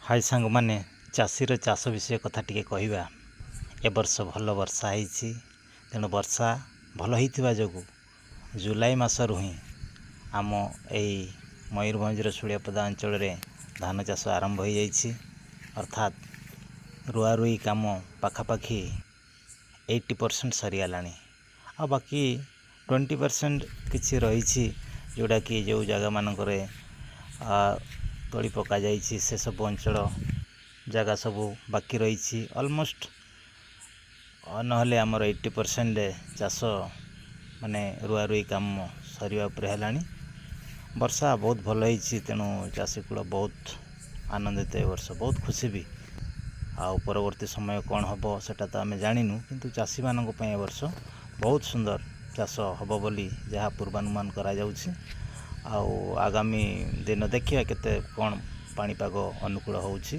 हाय सांग माने चाषीर चाष विषय कथा टिके कहवा। ए वर्ष भल वर्षा होती तेणु वर्षा भल होता जो जुलाई मासरू ही आम यही मयूरभंजर सुड़ियापदा अंचल में धान चाष आरंभ हो जाइए। अर्थात रुआ रुई काम पाखापाखि 80% सरीगला आ बाकी 20% किसी रही जोड़ा कि जो जगह मानक तली पका जाइए से सब अंचल जगह सब बाकी रही ऑलमोस्ट नहले आमर 80% चाष माने रुआ रुई काम सरीवा उपरे हेलानी। वर्षा बहुत भल होती तेणु चाषी कूल बहुत आनंदित ए वर्ष बहुत खुशी भी। आउ परवर्ती समय कौन हम सेटा तो आम जानू किंतु चाषी मानक ए वर्ष बहुत सुंदर चाष हम बोली जहाँ पूर्वानुमान करा जाउछि। आउ आगामी दिन देखिए केते कौन पाणीपाग अनुकूल होउछि।